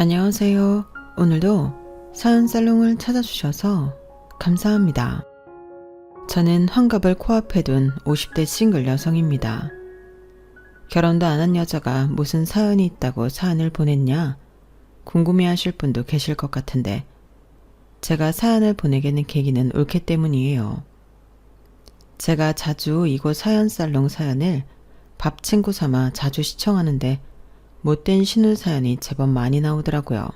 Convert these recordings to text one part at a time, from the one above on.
안녕하세요. 오늘도 사연 살롱을 찾아주셔서 감사합니다. 저는 환갑을 코앞에 둔 50대 싱글 여성입니다. 결혼도 안 한 여자가 무슨 사연이 있다고 사연을 보냈냐 궁금해하실 분도 계실 것 같은데 제가 사연을 보내게 된 계기는 올케 때문이에요. 제가 자주 이곳 사연 살롱 사연을 밥 친구 삼아 자주 시청하는데 못된 신우 사연이 제법 많이 나오더라고요.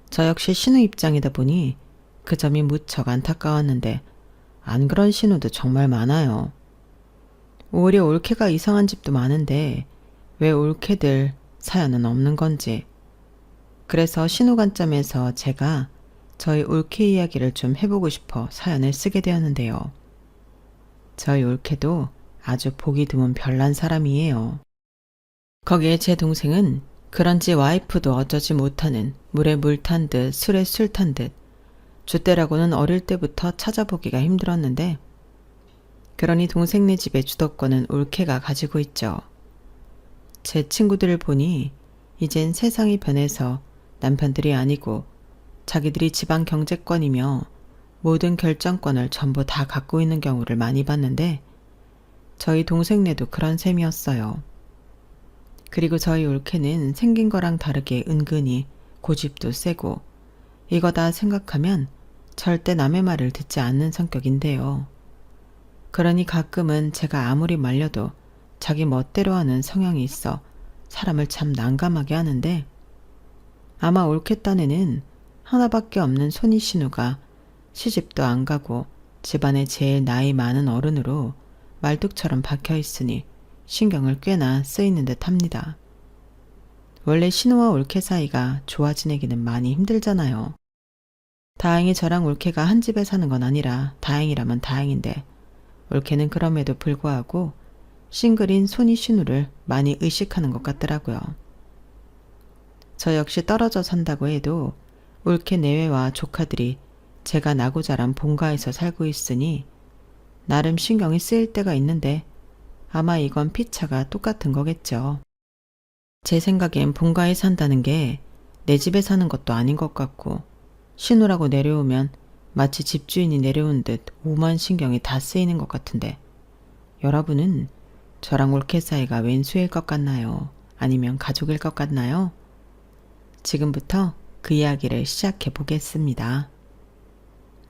저 역시 신우 입장이다 보니 그 점이 무척 안타까웠는데 안 그런 신우도 정말 많아요. 오히려 올케가 이상한 집도 많은데 왜 올케들 사연은 없는 건지. 그래서 신우 관점에서 제가 저희 올케 이야기를 좀 해보고 싶어 사연을 쓰게 되었는데요. 저희 올케도 아주 보기 드문 별난 사람이에요. 거기에 제 동생은 그런지 와이프도 어쩌지 못하는 물에 물 탄 듯 술에 술 탄 듯 줏대라고는 어릴 때부터 찾아보기가 힘들었는데 그러니 동생네 집의 주도권은 올케가 가지고 있죠. 제 친구들을 보니 이젠 세상이 변해서 남편들이 아니고 자기들이 집안 경제권이며 모든 결정권을 전부 다 갖고 있는 경우를 많이 봤는데 저희 동생네도 그런 셈이었어요. 그리고 저희 올케는 생긴 거랑 다르게 은근히 고집도 세고 이거 다 생각하면 절대 남의 말을 듣지 않는 성격인데요. 그러니 가끔은 제가 아무리 말려도 자기 멋대로 하는 성향이 있어 사람을 참 난감하게 하는데 아마 올케 딴에는 하나밖에 없는 손이 신우가 시집도 안 가고 집안에 제일 나이 많은 어른으로 말뚝처럼 박혀 있으니 신경을 꽤나 쓰이는 듯 합니다. 원래 신우와 올케 사이가 좋아 지내기는 많이 힘들잖아요. 다행히 저랑 올케가 한 집에 사는 건 아니라 다행이라면 다행인데 올케는 그럼에도 불구하고 싱글인 손이 신우를 많이 의식하는 것 같더라고요. 저 역시 떨어져 산다고 해도 올케 내외와 조카들이 제가 나고 자란 본가에서 살고 있으니 나름 신경이 쓰일 때가 있는데 아마 이건 피차가 똑같은 거겠죠. 제 생각엔 본가에 산다는 게 내 집에 사는 것도 아닌 것 같고 신우라고 내려오면 마치 집주인이 내려온 듯 오만 신경이 다 쓰이는 것 같은데 여러분은 저랑 올케 사이가 왼수일 것 같나요? 아니면 가족일 것 같나요? 지금부터 그 이야기를 시작해 보겠습니다.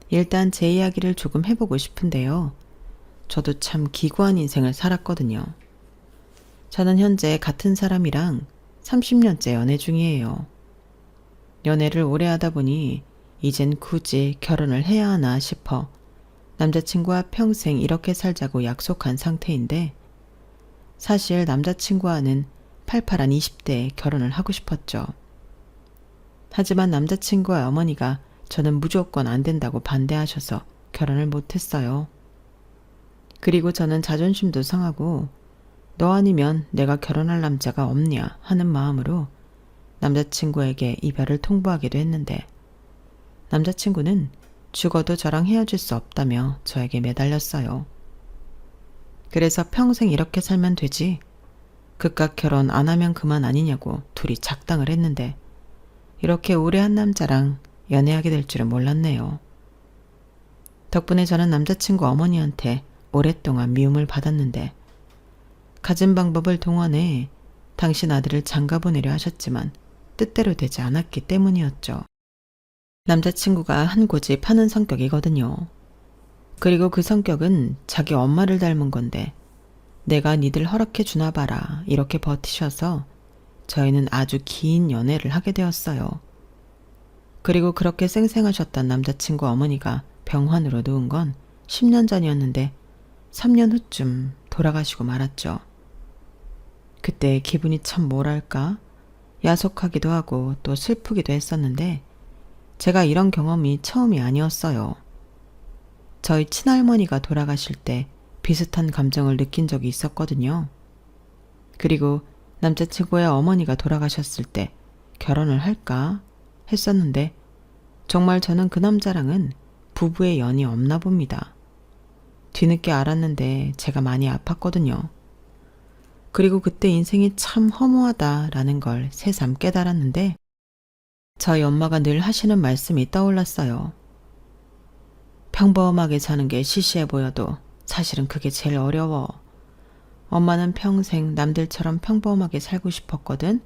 일단 제 이야기를 조금 해보고 싶은데요. 저도 참 기구한 인생을 살았거든요. 저는 현재 같은 사람이랑 30년째 연애 중이에요. 연애를 오래 하다 보니 이젠 굳이 결혼을 해야 하나 싶어 남자친구와 평생 이렇게 살자고 약속한 상태인데 사실 남자친구와는 팔팔한 20대에 결혼을 하고 싶었죠. 하지만 남자친구와 어머니가 저는 무조건 안 된다고 반대하셔서 결혼을 못했어요. 그리고 저는 자존심도 상하고 너 아니면 내가 결혼할 남자가 없냐 하는 마음으로 남자친구에게 이별을 통보하기도 했는데 남자친구는 죽어도 저랑 헤어질 수 없다며 저에게 매달렸어요. 그래서 평생 이렇게 살면 되지 그깟 결혼 안 하면 그만 아니냐고 둘이 작당을 했는데 이렇게 오래 한 남자랑 연애하게 될 줄은 몰랐네요. 덕분에 저는 남자친구 어머니한테 오랫동안 미움을 받았는데 가진 방법을 동원해 당신 아들을 장가 보내려 하셨지만 뜻대로 되지 않았기 때문이었죠. 남자친구가 한 고집 하는 성격이거든요. 그리고 그 성격은 자기 엄마를 닮은 건데 내가 니들 허락해 주나 봐라 이렇게 버티셔서 저희는 아주 긴 연애를 하게 되었어요. 그리고 그렇게 쌩쌩하셨던 남자친구 어머니가 병환으로 누운 건 10년 전이었는데 3년 후쯤 돌아가시고 말았죠. 그때 기분이 참 뭐랄까 야속하기도 하고 또 슬프기도 했었는데 제가 이런 경험이 처음이 아니었어요. 저희 친할머니가 돌아가실 때 비슷한 감정을 느낀 적이 있었거든요. 그리고 남자친구의 어머니가 돌아가셨을 때 결혼을 할까 했었는데 정말 저는 그 남자랑은 부부의 연이 없나 봅니다. 뒤늦게 알았는데 제가 많이 아팠거든요. 그리고 그때 인생이 참 허무하다라는 걸 새삼 깨달았는데 저희 엄마가 늘 하시는 말씀이 떠올랐어요. 평범하게 사는 게 시시해 보여도 사실은 그게 제일 어려워. 엄마는 평생 남들처럼 평범하게 살고 싶었거든.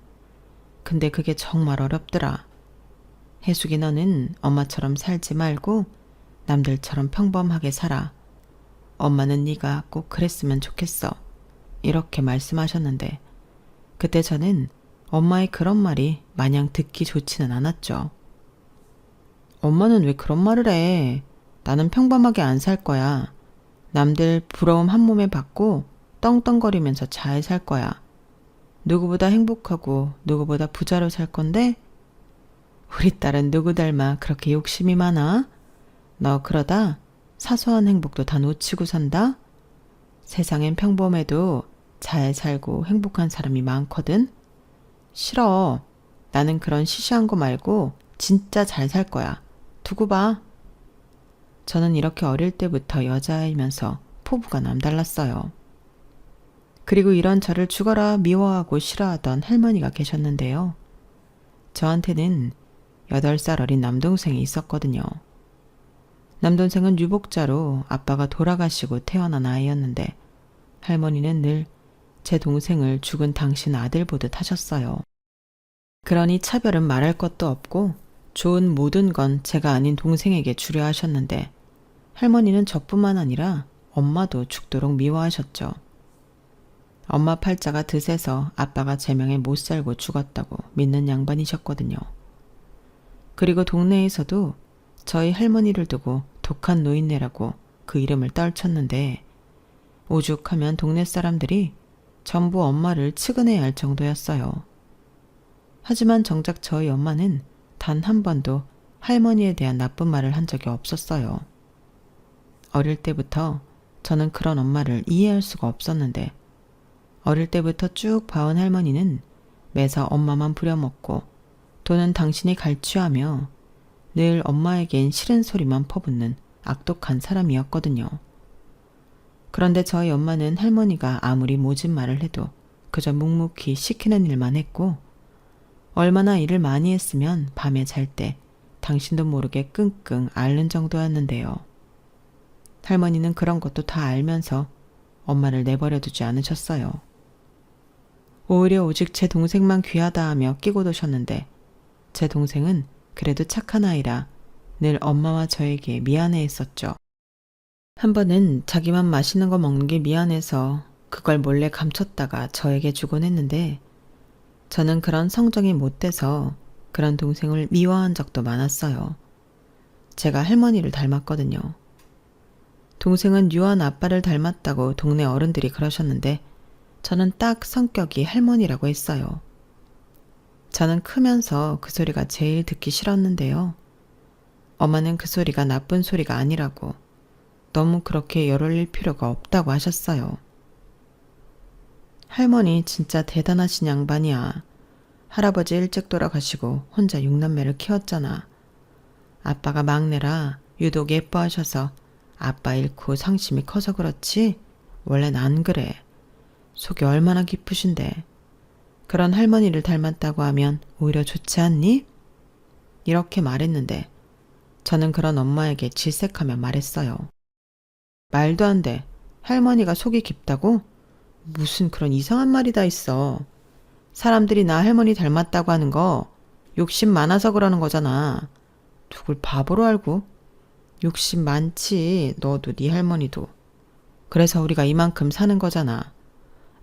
근데 그게 정말 어렵더라. 혜숙이 너는 엄마처럼 살지 말고 남들처럼 평범하게 살아. 엄마는 네가 꼭 그랬으면 좋겠어. 이렇게 말씀하셨는데 그때 저는 엄마의 그런 말이 마냥 듣기 좋지는 않았죠. 엄마는 왜 그런 말을 해? 나는 평범하게 안 살 거야. 남들 부러움 한 몸에 받고 떵떵거리면서 잘 살 거야. 누구보다 행복하고 누구보다 부자로 살 건데? 우리 딸은 누구 닮아 그렇게 욕심이 많아? 너 그러다 사소한 행복도 다 놓치고 산다? 세상엔 평범해도 잘 살고 행복한 사람이 많거든? 싫어. 나는 그런 시시한 거 말고 진짜 잘 살 거야. 두고 봐. 저는 이렇게 어릴 때부터 여자이면서 포부가 남달랐어요. 그리고 이런 저를 죽어라 미워하고 싫어하던 할머니가 계셨는데요. 저한테는 8살 어린 남동생이 있었거든요. 남동생은 유복자로 아빠가 돌아가시고 태어난 아이였는데 할머니는 늘 제 동생을 죽은 당신 아들 보듯 하셨어요. 그러니 차별은 말할 것도 없고 좋은 모든 건 제가 아닌 동생에게 주려 하셨는데 할머니는 저뿐만 아니라 엄마도 죽도록 미워하셨죠. 엄마 팔자가 드세서 아빠가 제명에 못 살고 죽었다고 믿는 양반이셨거든요. 그리고 동네에서도 저희 할머니를 두고 독한 노인네라고 그 이름을 떨쳤는데 오죽하면 동네 사람들이 전부 엄마를 측은해야 할 정도였어요. 하지만 정작 저희 엄마는 단 한 번도 할머니에 대한 나쁜 말을 한 적이 없었어요. 어릴 때부터 저는 그런 엄마를 이해할 수가 없었는데 어릴 때부터 쭉 봐온 할머니는 매사 엄마만 부려먹고 돈은 당신이 갈취하며 늘 엄마에겐 싫은 소리만 퍼붓는 악독한 사람이었거든요. 그런데 저희 엄마는 할머니가 아무리 모진 말을 해도 그저 묵묵히 시키는 일만 했고 얼마나 일을 많이 했으면 밤에 잘 때 당신도 모르게 끙끙 앓는 정도였는데요. 할머니는 그런 것도 다 알면서 엄마를 내버려 두지 않으셨어요. 오히려 오직 제 동생만 귀하다 하며 끼고 도셨는데 제 동생은 그래도 착한 아이라 늘 엄마와 저에게 미안해 했었죠. 한 번은 자기만 맛있는 거 먹는 게 미안해서 그걸 몰래 감췄다가 저에게 주곤 했는데 저는 그런 성정이 못돼서 그런 동생을 미워한 적도 많았어요. 제가 할머니를 닮았거든요. 동생은 유한 아빠를 닮았다고 동네 어른들이 그러셨는데 저는 딱 성격이 할머니라고 했어요. 저는 크면서 그 소리가 제일 듣기 싫었는데요. 엄마는 그 소리가 나쁜 소리가 아니라고 너무 그렇게 열올릴 필요가 없다고 하셨어요. 할머니 진짜 대단하신 양반이야. 할아버지 일찍 돌아가시고 혼자 6남매를 키웠잖아. 아빠가 막내라 유독 예뻐하셔서 아빠 잃고 상심이 커서 그렇지 원래는 안 그래. 속이 얼마나 깊으신데. 그런 할머니를 닮았다고 하면 오히려 좋지 않니? 이렇게 말했는데 저는 그런 엄마에게 질색하며 말했어요. 말도 안 돼. 할머니가 속이 깊다고? 무슨 그런 이상한 말이 다 있어. 사람들이 나 할머니 닮았다고 하는 거 욕심 많아서 그러는 거잖아. 누굴 바보로 알고? 욕심 많지. 너도 네 할머니도. 그래서 우리가 이만큼 사는 거잖아.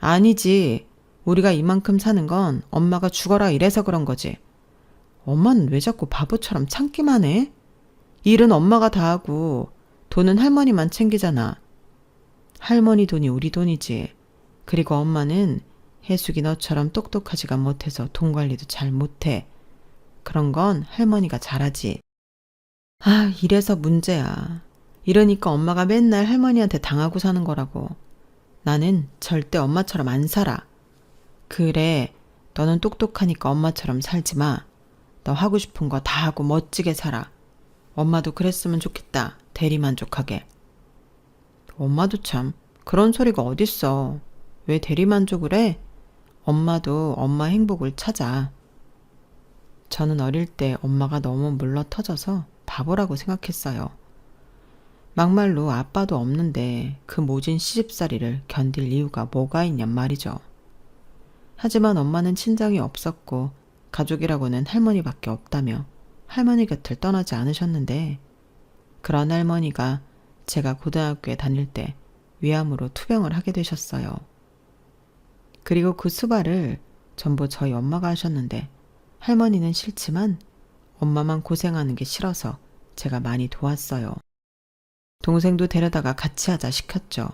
아니지. 우리가 이만큼 사는 건 엄마가 죽어라 이래서 그런 거지. 엄마는 왜 자꾸 바보처럼 참기만 해? 일은 엄마가 다 하고 돈은 할머니만 챙기잖아. 할머니 돈이 우리 돈이지. 그리고 엄마는 혜숙이 너처럼 똑똑하지가 못해서 돈 관리도 잘 못해. 그런 건 할머니가 잘하지. 아, 이래서 문제야. 이러니까 엄마가 맨날 할머니한테 당하고 사는 거라고. 나는 절대 엄마처럼 안 살아. 그래, 너는 똑똑하니까 엄마처럼 살지 마. 너 하고 싶은 거 다 하고 멋지게 살아. 엄마도 그랬으면 좋겠다. 대리만족하게. 엄마도 참 그런 소리가 어딨어. 왜 대리만족을 해? 엄마도 엄마 행복을 찾아. 저는 어릴 때 엄마가 너무 물러터져서 바보라고 생각했어요. 막말로 아빠도 없는데 그 모진 시집살이를 견딜 이유가 뭐가 있냔 말이죠. 하지만 엄마는 친정이 없었고 가족이라고는 할머니밖에 없다며 할머니 곁을 떠나지 않으셨는데, 그런 할머니가 제가 고등학교에 다닐 때 위암으로 투병을 하게 되셨어요. 그리고 그 수발을 전부 저희 엄마가 하셨는데, 할머니는 싫지만 엄마만 고생하는 게 싫어서 제가 많이 도왔어요. 동생도 데려다가 같이 하자 시켰죠.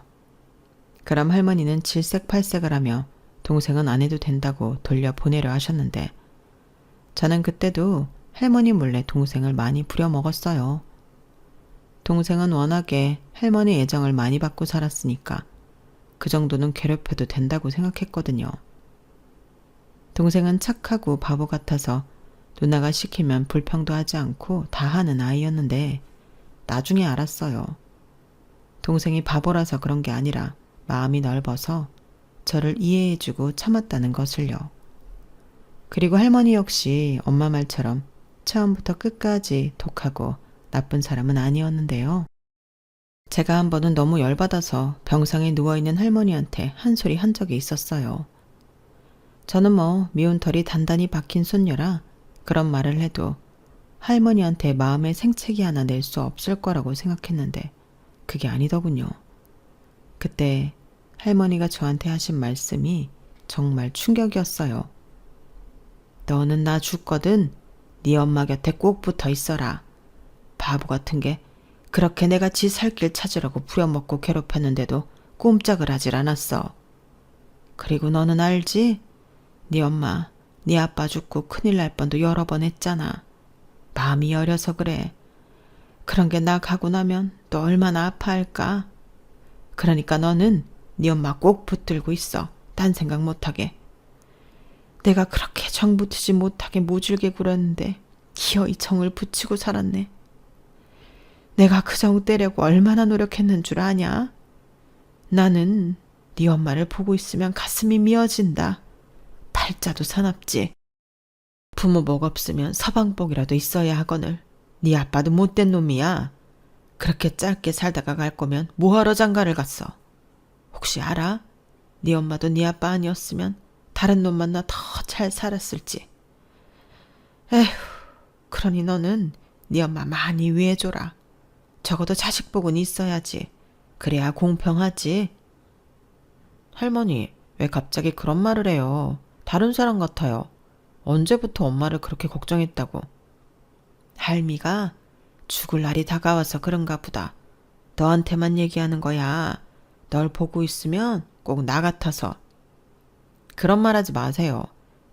그럼 할머니는 질색팔색을 하며 동생은 안 해도 된다고 돌려보내려 하셨는데, 저는 그때도 할머니 몰래 동생을 많이 부려먹었어요. 동생은 워낙에 할머니 애정을 많이 받고 살았으니까 그 정도는 괴롭혀도 된다고 생각했거든요. 동생은 착하고 바보 같아서 누나가 시키면 불평도 하지 않고 다 하는 아이였는데, 나중에 알았어요. 동생이 바보라서 그런 게 아니라 마음이 넓어서 저를 이해해주고 참았다는 것을요. 그리고 할머니 역시 엄마 말처럼 처음부터 끝까지 독하고 나쁜 사람은 아니었는데요. 제가 한 번은 너무 열받아서 병상에 누워있는 할머니한테 한 소리 한 적이 있었어요. 저는 미운 털이 단단히 박힌 손녀라 그런 말을 해도 할머니한테 마음의 생채기 하나 낼 수 없을 거라고 생각했는데 그게 아니더군요. 그때 할머니가 저한테 하신 말씀이 정말 충격이었어요. 너는 나 죽거든 네 엄마 곁에 꼭 붙어 있어라. 바보 같은 게 그렇게 내가 지 살 길 찾으라고 부려먹고 괴롭혔는데도 꼼짝을 하질 않았어. 그리고 너는 알지? 네 엄마, 네 아빠 죽고 큰일 날 뻔도 여러 번 했잖아. 마음이 여려서 그래. 그런 게 나 가고 나면 또 얼마나 아파할까? 그러니까 너는 네 엄마 꼭 붙들고 있어. 딴 생각 못하게. 내가 그렇게 정 붙이지 못하게 모질게 굴었는데 기어이 정을 붙이고 살았네. 내가 그 정 떼려고 얼마나 노력했는 줄 아냐? 나는 네 엄마를 보고 있으면 가슴이 미어진다. 팔자도 사납지. 부모복 없으면 서방복이라도 있어야 하거늘. 네 아빠도 못된 놈이야. 그렇게 짧게 살다가 갈 거면 뭐하러 장가를 갔어? 혹시 알아? 네 엄마도 네 아빠 아니었으면 다른 놈 만나 더 잘 살았을지. 에휴, 그러니 너는 네 엄마 많이 위해줘라. 적어도 자식 복은 있어야지. 그래야 공평하지. 할머니, 왜 갑자기 그런 말을 해요? 다른 사람 같아요. 언제부터 엄마를 그렇게 걱정했다고. 할미가 죽을 날이 다가와서 그런가 보다. 너한테만 얘기하는 거야. 널 보고 있으면 꼭 나 같아서. 그런 말 하지 마세요.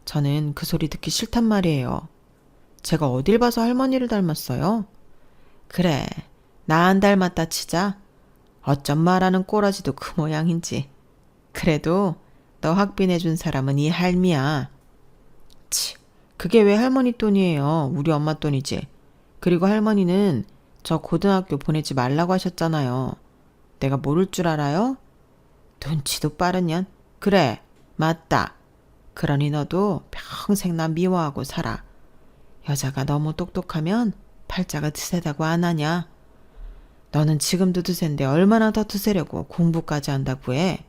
저는 그 소리 듣기 싫단 말이에요. 제가 어딜 봐서 할머니를 닮았어요? 그래, 나 안 닮았다 치자. 어쩜 말하는 꼬라지도 그 모양인지. 그래도 너 확빈해준 사람은 이 할미야. 치, 그게 왜 할머니 돈이에요? 우리 엄마 돈이지. 그리고 할머니는 저 고등학교 보내지 말라고 하셨잖아요. 내가 모를 줄 알아요? 눈치도 빠른 년. 그래, 맞다. 그러니 너도 평생 나 미워하고 살아. 여자가 너무 똑똑하면 팔자가 드세다고 안 하냐? 너는 지금도 드센데 얼마나 더 드세려고 공부까지 한다고 해.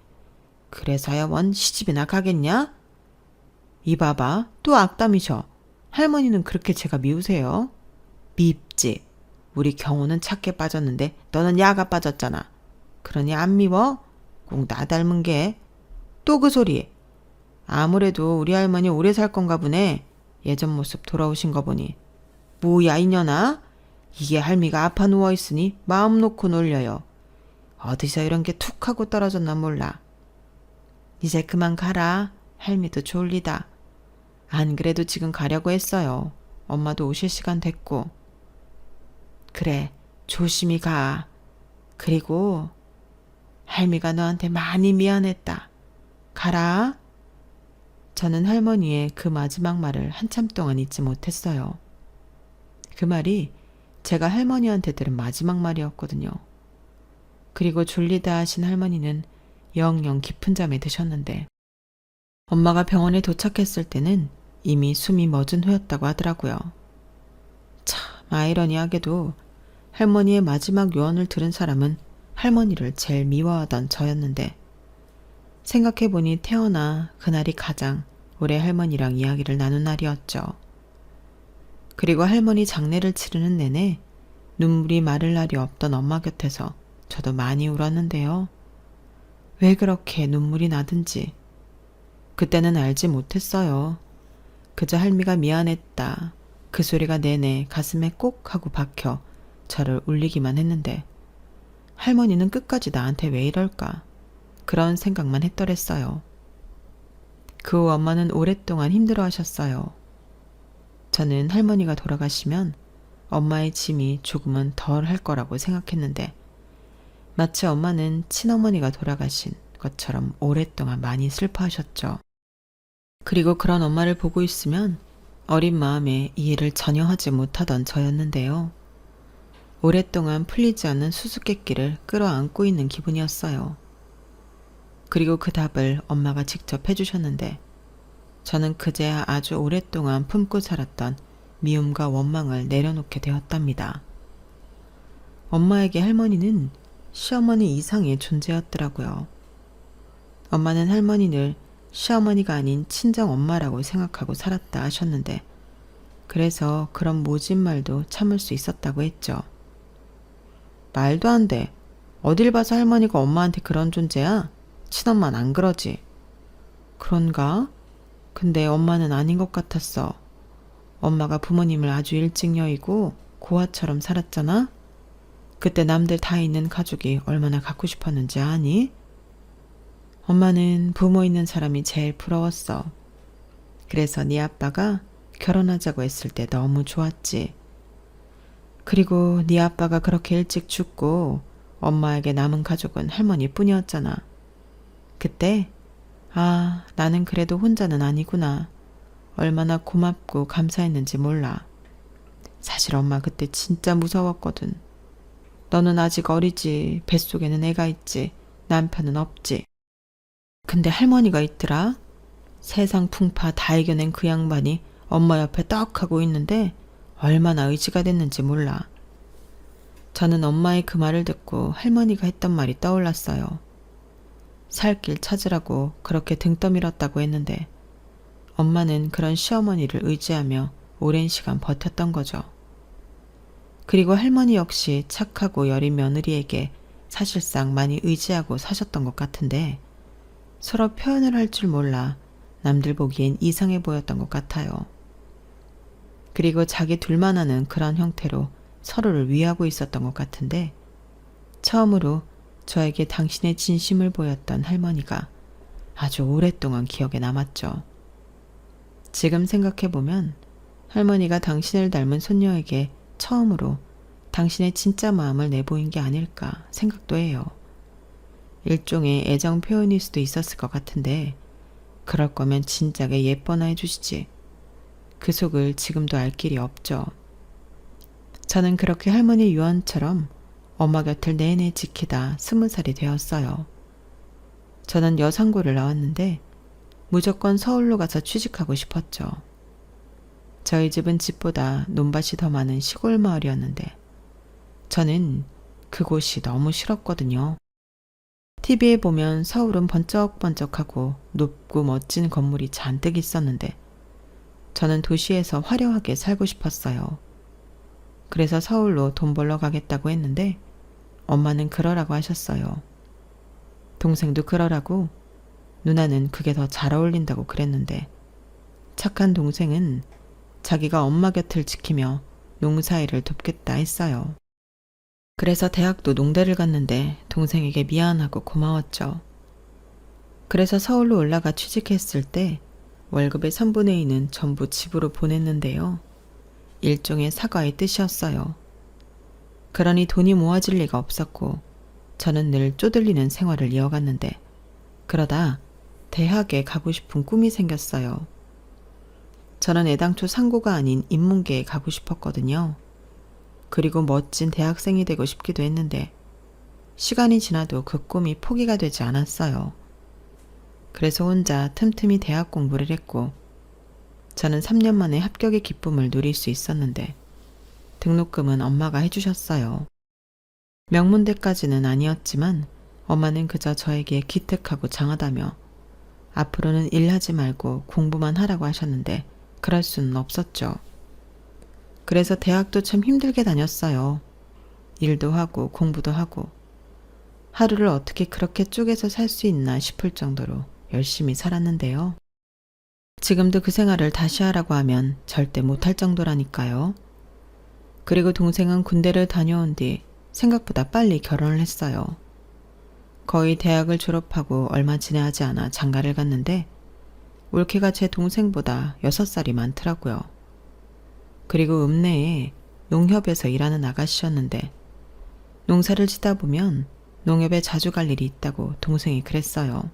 그래서야 원 시집이나 가겠냐? 이봐봐, 또 악담이셔. 할머니는 그렇게 제가 미우세요? 밉지. 우리 경호는 착해 빠졌는데 너는 야가 빠졌잖아. 그러니 안 미워? 꼭 나 닮은 게. 또 그 소리. 아무래도 우리 할머니 오래 살 건가 보네. 예전 모습 돌아오신 거 보니. 뭐야 이년아? 이게 할미가 아파 누워있으니 마음 놓고 놀려요. 어디서 이런 게 툭 하고 떨어졌나 몰라. 이제 그만 가라. 할미도 졸리다. 안 그래도 지금 가려고 했어요. 엄마도 오실 시간 됐고. 그래, 조심히 가. 그리고 할미가 너한테 많이 미안했다. 가라. 저는 할머니의 그 마지막 말을 한참 동안 잊지 못했어요. 그 말이 제가 할머니한테 들은 마지막 말이었거든요. 그리고 졸리다 하신 할머니는 영영 깊은 잠에 드셨는데, 엄마가 병원에 도착했을 때는 이미 숨이 멎은 후였다고 하더라고요. 참 아이러니하게도 할머니의 마지막 요언을 들은 사람은 할머니를 제일 미워하던 저였는데 생각해보니 태어나 그날이 가장 오래 할머니랑 이야기를 나눈 날이었죠. 그리고 할머니 장례를 치르는 내내 눈물이 마를 날이 없던 엄마 곁에서 저도 많이 울었는데요. 왜 그렇게 눈물이 나든지 그때는 알지 못했어요. 그저 할미가 미안했다. 그 소리가 내내 가슴에 꼭 하고 박혀 저를 울리기만 했는데 할머니는 끝까지 나한테 왜 이럴까 그런 생각만 했더랬어요. 그 후 엄마는 오랫동안 힘들어하셨어요. 저는 할머니가 돌아가시면 엄마의 짐이 조금은 덜 할 거라고 생각했는데 마치 엄마는 친어머니가 돌아가신 것처럼 오랫동안 많이 슬퍼하셨죠. 그리고 그런 엄마를 보고 있으면 어린 마음에 이해를 전혀 하지 못하던 저였는데요. 오랫동안 풀리지 않는 수수께끼를 끌어안고 있는 기분이었어요. 그리고 그 답을 엄마가 직접 해주셨는데 저는 그제야 아주 오랫동안 품고 살았던 미움과 원망을 내려놓게 되었답니다. 엄마에게 할머니는 시어머니 이상의 존재였더라고요. 엄마는 할머니를 시어머니가 아닌 친정엄마라고 생각하고 살았다 하셨는데 그래서 그런 모진 말도 참을 수 있었다고 했죠. 말도 안 돼. 어딜 봐서 할머니가 엄마한테 그런 존재야? 친엄마는 안 그러지. 그런가? 근데 엄마는 아닌 것 같았어. 엄마가 부모님을 아주 일찍 여의고 고아처럼 살았잖아? 그때 남들 다 있는 가족이 얼마나 갖고 싶었는지 아니? 엄마는 부모 있는 사람이 제일 부러웠어. 그래서 네 아빠가 결혼하자고 했을 때 너무 좋았지. 그리고 네 아빠가 그렇게 일찍 죽고 엄마에게 남은 가족은 할머니뿐이었잖아. 그때 아, 나는 그래도 혼자는 아니구나. 얼마나 고맙고 감사했는지 몰라. 사실 엄마 그때 진짜 무서웠거든. 너는 아직 어리지. 뱃속에는 애가 있지. 남편은 없지. 근데 할머니가 있더라. 세상 풍파 다 이겨낸 그 양반이 엄마 옆에 떡 하고 있는데 얼마나 의지가 됐는지 몰라. 저는 엄마의 그 말을 듣고 할머니가 했던 말이 떠올랐어요. 살 길 찾으라고 그렇게 등 떠밀었다고 했는데 엄마는 그런 시어머니를 의지하며 오랜 시간 버텼던 거죠. 그리고 할머니 역시 착하고 여린 며느리에게 사실상 많이 의지하고 사셨던 것 같은데 서로 표현을 할 줄 몰라 남들 보기엔 이상해 보였던 것 같아요. 그리고 자기 둘만 아는 그런 형태로 서로를 위하고 있었던 것 같은데 처음으로 저에게 당신의 진심을 보였던 할머니가 아주 오랫동안 기억에 남았죠. 지금 생각해보면 할머니가 당신을 닮은 손녀에게 처음으로 당신의 진짜 마음을 내보인 게 아닐까 생각도 해요. 일종의 애정 표현일 수도 있었을 것 같은데 그럴 거면 진작에 예뻐나 해주시지. 그 속을 지금도 알 길이 없죠. 저는 그렇게 할머니 유언처럼 엄마 곁을 내내 지키다 20살이 되었어요. 저는 여상고를 나왔는데 무조건 서울로 가서 취직하고 싶었죠. 저희 집은 집보다 논밭이 더 많은 시골 마을이었는데 저는 그곳이 너무 싫었거든요. TV에 보면 서울은 번쩍번쩍하고 높고 멋진 건물이 잔뜩 있었는데 저는 도시에서 화려하게 살고 싶었어요. 그래서 서울로 돈 벌러 가겠다고 했는데 엄마는 그러라고 하셨어요. 동생도 그러라고, 누나는 그게 더 잘 어울린다고 그랬는데 착한 동생은 자기가 엄마 곁을 지키며 농사일을 돕겠다 했어요. 그래서 대학도 농대를 갔는데 동생에게 미안하고 고마웠죠. 그래서 서울로 올라가 취직했을 때 월급의 3분의 2는 전부 집으로 보냈는데요. 일종의 사과의 뜻이었어요. 그러니 돈이 모아질 리가 없었고 저는 늘 쪼들리는 생활을 이어갔는데 그러다 대학에 가고 싶은 꿈이 생겼어요. 저는 애당초 상고가 아닌 인문계에 가고 싶었거든요. 그리고 멋진 대학생이 되고 싶기도 했는데 시간이 지나도 그 꿈이 포기가 되지 않았어요. 그래서 혼자 틈틈이 대학 공부를 했고 저는 3년 만에 합격의 기쁨을 누릴 수 있었는데 등록금은 엄마가 해주셨어요. 명문대까지는 아니었지만 엄마는 그저 저에게 기특하고 장하다며 앞으로는 일하지 말고 공부만 하라고 하셨는데 그럴 수는 없었죠. 그래서 대학도 참 힘들게 다녔어요. 일도 하고 공부도 하고 하루를 어떻게 그렇게 쪼개서 살 수 있나 싶을 정도로 열심히 살았는데요. 지금도 그 생활을 다시 하라고 하면 절대 못할 정도라니까요. 그리고 동생은 군대를 다녀온 뒤 생각보다 빨리 결혼을 했어요. 거의 대학을 졸업하고 얼마 지나지 않아 장가를 갔는데 올케가 제 동생보다 6살이 많더라고요. 그리고 읍내에 농협에서 일하는 아가씨였는데 농사를 짓다 보면 농협에 자주 갈 일이 있다고 동생이 그랬어요.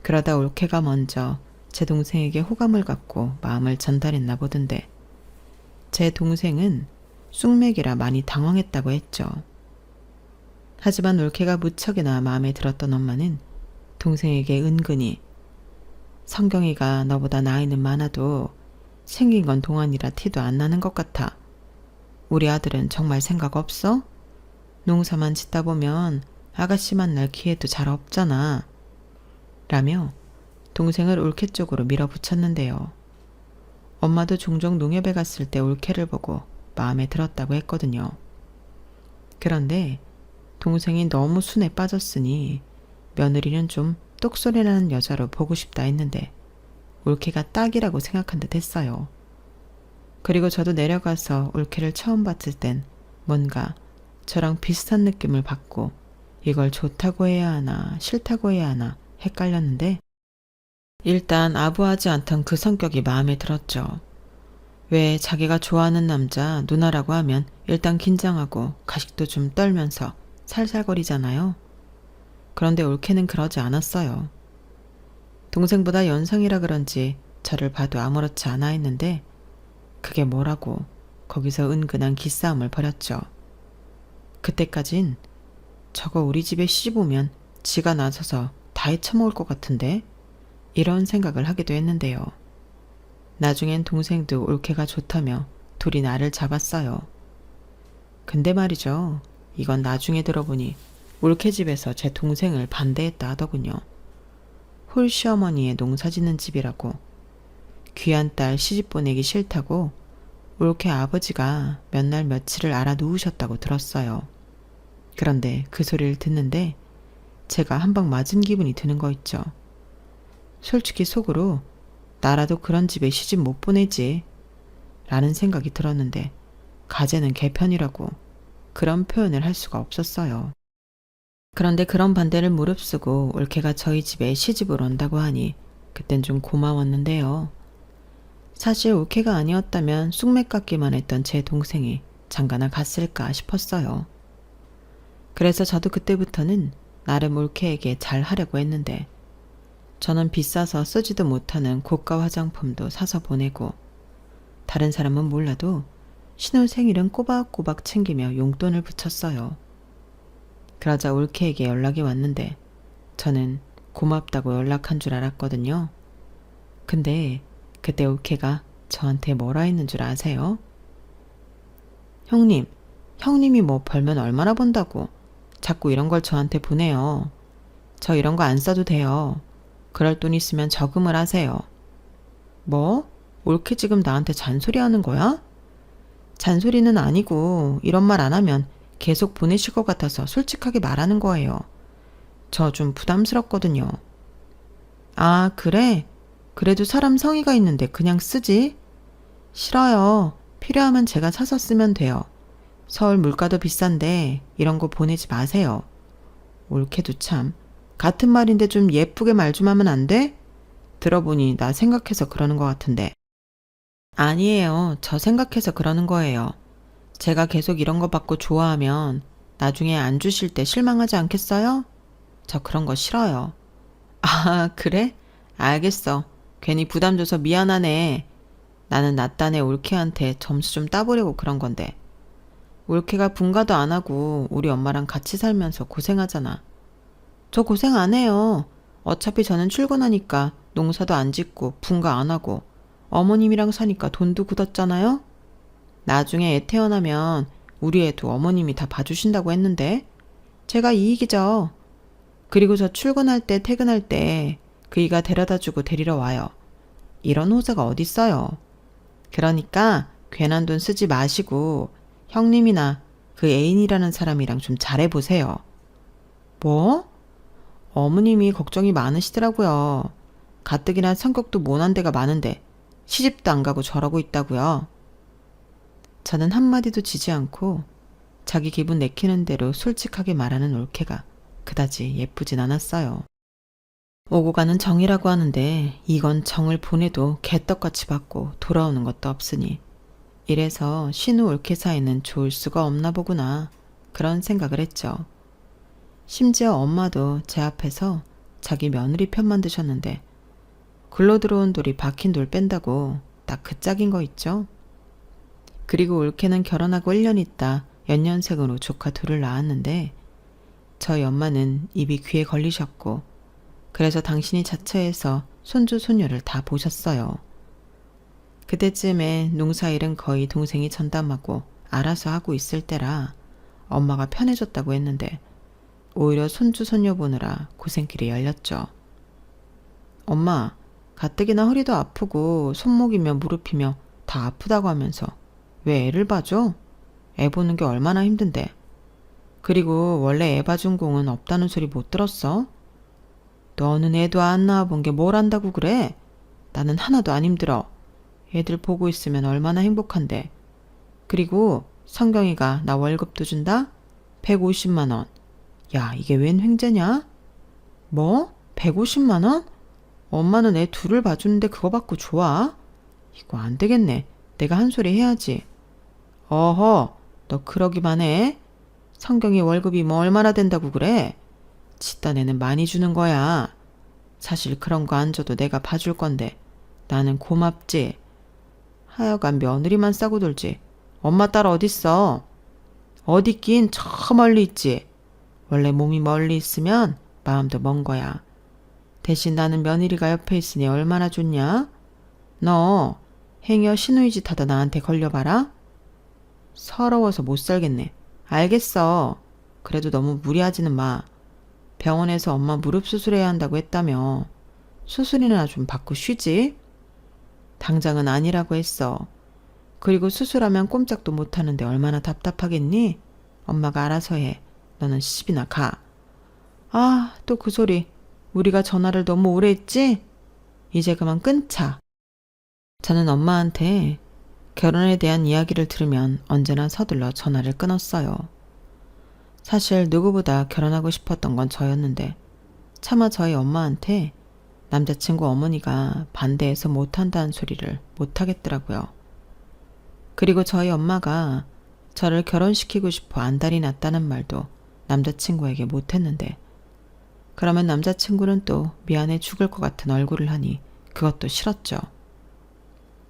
그러다 올케가 먼저 제 동생에게 호감을 갖고 마음을 전달했나 보던데 제 동생은 쑥맥이라 많이 당황했다고 했죠. 하지만 올케가 무척이나 마음에 들었던 엄마는 동생에게 은근히 성경이가 너보다 나이는 많아도 생긴 건 동안이라 티도 안 나는 것 같아. 우리 아들은 정말 생각 없어? 농사만 짓다 보면 아가씨 만날 기회도 잘 없잖아. 라며 동생을 올케 쪽으로 밀어붙였는데요. 엄마도 종종 농협에 갔을 때 올케를 보고 마음에 들었다고 했거든요. 그런데 동생이 너무 순에 빠졌으니 며느리는 좀 똑소리나는 여자로 보고 싶다 했는데 올케가 딱이라고 생각한 듯 했어요. 그리고 저도 내려가서 올케를 처음 봤을 땐 뭔가 저랑 비슷한 느낌을 받고 이걸 좋다고 해야 하나 싫다고 해야 하나 헷갈렸는데 일단 아부하지 않던 그 성격이 마음에 들었죠. 왜 자기가 좋아하는 남자 누나라고 하면 일단 긴장하고 가식도 좀 떨면서 살살거리잖아요. 그런데 올케는 그러지 않았어요. 동생보다 연상이라 그런지 저를 봐도 아무렇지 않아 했는데 그게 뭐라고 거기서 은근한 기싸움을 벌였죠. 그때까진 저거 우리 집에 시집 오면 지가 나서서 다 헤쳐먹을 것 같은데 이런 생각을 하기도 했는데요. 나중엔 동생도 올케가 좋다며 둘이 나를 잡았어요. 근데 말이죠. 이건 나중에 들어보니 올케 집에서 제 동생을 반대했다 하더군요. 홀시어머니의 농사짓는 집이라고 귀한 딸 시집 보내기 싫다고 올케 아버지가 몇 날 며칠을 알아 누우셨다고 들었어요. 그런데 그 소리를 듣는데 제가 한 방 맞은 기분이 드는 거 있죠. 솔직히 속으로 나라도 그런 집에 시집 못 보내지 라는 생각이 들었는데 가재는 개편이라고 그런 표현을 할 수가 없었어요. 그런데 그런 반대를 무릅쓰고 올케가 저희 집에 시집을 온다고 하니 그땐 좀 고마웠는데요. 사실 올케가 아니었다면 쑥맥 같기만 했던 제 동생이 장가나 갔을까 싶었어요. 그래서 저도 그때부터는 나름 올케에게 잘 하려고 했는데 저는 비싸서 쓰지도 못하는 고가 화장품도 사서 보내고 다른 사람은 몰라도 신혼생일은 꼬박꼬박 챙기며 용돈을 붙였어요. 그러자 올케에게 연락이 왔는데 저는 고맙다고 연락한 줄 알았거든요. 근데 그때 올케가 저한테 뭐라 했는 줄 아세요? 형님이 뭐 벌면 얼마나 번다고 자꾸 이런 걸 저한테 보내요. 저 이런 거 안 써도 돼요. 그럴 돈 있으면 저금을 하세요. 뭐? 올케 지금 나한테 잔소리하는 거야? 잔소리는 아니고 이런 말 안 하면 계속 보내실 것 같아서 솔직하게 말하는 거예요. 저 좀 부담스럽거든요. 아, 그래? 그래도 사람 성의가 있는데 그냥 쓰지? 싫어요. 필요하면 제가 사서 쓰면 돼요. 서울 물가도 비싼데 이런 거 보내지 마세요. 올케도 참 같은 말인데 좀 예쁘게 말 좀 하면 안 돼? 들어보니 나 생각해서 그러는 것 같은데. 아니에요. 저 생각해서 그러는 거예요. 제가 계속 이런 거 받고 좋아하면 나중에 안 주실 때 실망하지 않겠어요? 저 그런 거 싫어요. 아, 그래? 알겠어. 괜히 부담 줘서 미안하네. 나는 나 딴에 올케한테 점수 좀 따보려고 그런 건데. 올케가 분가도 안 하고 우리 엄마랑 같이 살면서 고생하잖아. 저 고생 안 해요. 어차피 저는 출근하니까 농사도 안 짓고 분가 안 하고 어머님이랑 사니까 돈도 굳었잖아요? 나중에 애 태어나면 우리 애도 어머님이 다 봐주신다고 했는데 제가 이익이죠. 그리고 저 출근할 때 퇴근할 때 그이가 데려다주고 데리러 와요. 이런 호사가 어딨어요. 그러니까 괜한 돈 쓰지 마시고 형님이나 그 애인이라는 사람이랑 좀 잘해보세요. 뭐? 어머님이 걱정이 많으시더라고요. 가뜩이나 성격도 모난 데가 많은데 시집도 안 가고 저러고 있다고요. 저는 한마디도 지지 않고 자기 기분 내키는 대로 솔직하게 말하는 올케가 그다지 예쁘진 않았어요. 오고 가는 정이라고 하는데 이건 정을 보내도 개떡같이 받고 돌아오는 것도 없으니 이래서 신우 올케 사이는 좋을 수가 없나 보구나 그런 생각을 했죠. 심지어 엄마도 제 앞에서 자기 며느리 편만 드셨는데 굴러 들어온 돌이 박힌 돌 뺀다고 딱 그 짝인 거 있죠. 그리고 올케는 결혼하고 1년 있다 연년생으로 조카 둘을 낳았는데 저희 엄마는 입이 귀에 걸리셨고 그래서 당신이 자처해서 손주 손녀를 다 보셨어요. 그때쯤에 농사일은 거의 동생이 전담하고 알아서 하고 있을 때라 엄마가 편해졌다고 했는데 오히려 손주 손녀 보느라 고생길이 열렸죠. 엄마, 가뜩이나 허리도 아프고 손목이며 무릎이며 다 아프다고 하면서 왜 애를 봐줘? 애 보는 게 얼마나 힘든데. 그리고 원래 애 봐준 공은 없다는 소리 못 들었어? 너는 애도 안 낳아본 게 뭘 안다고 그래? 나는 하나도 안 힘들어. 애들 보고 있으면 얼마나 행복한데. 그리고 성경이가 나 월급도 준다? 150만 원. 야, 이게 웬 횡재냐? 뭐? 150만 원? 엄마는 애 둘을 봐주는데 그거 받고 좋아? 이거 안 되겠네. 내가 한 소리 해야지. 어허, 너 그러기만 해? 성경이 월급이 뭐 얼마나 된다고 그래? 지딴 애는 많이 주는 거야. 사실 그런 거 안 줘도 내가 봐줄 건데 나는 고맙지. 하여간 며느리만 싸고 돌지. 엄마 딸 어딨어? 어디 있긴 저 멀리 있지. 원래 몸이 멀리 있으면 마음도 먼 거야. 대신 나는 며느리가 옆에 있으니 얼마나 좋냐? 너 행여 시누이 짓 하다 나한테 걸려봐라. 서러워서 못 살겠네. 알겠어. 그래도 너무 무리하지는 마. 병원에서 엄마 무릎 수술해야 한다고 했다며. 수술이나 좀 받고 쉬지. 당장은 아니라고 했어. 그리고 수술하면 꼼짝도 못하는데 얼마나 답답하겠니? 엄마가 알아서 해. 너는 시집이나 가. 아, 또 그 소리. 우리가 전화를 너무 오래 했지? 이제 그만 끊자. 저는 엄마한테 결혼에 대한 이야기를 들으면 언제나 서둘러 전화를 끊었어요. 사실 누구보다 결혼하고 싶었던 건 저였는데 차마 저희 엄마한테 남자친구 어머니가 반대해서 못한다는 소리를 못하겠더라고요. 그리고 저희 엄마가 저를 결혼시키고 싶어 안달이 났다는 말도 남자친구에게 못했는데 그러면 남자친구는 또 미안해 죽을 것 같은 얼굴을 하니 그것도 싫었죠.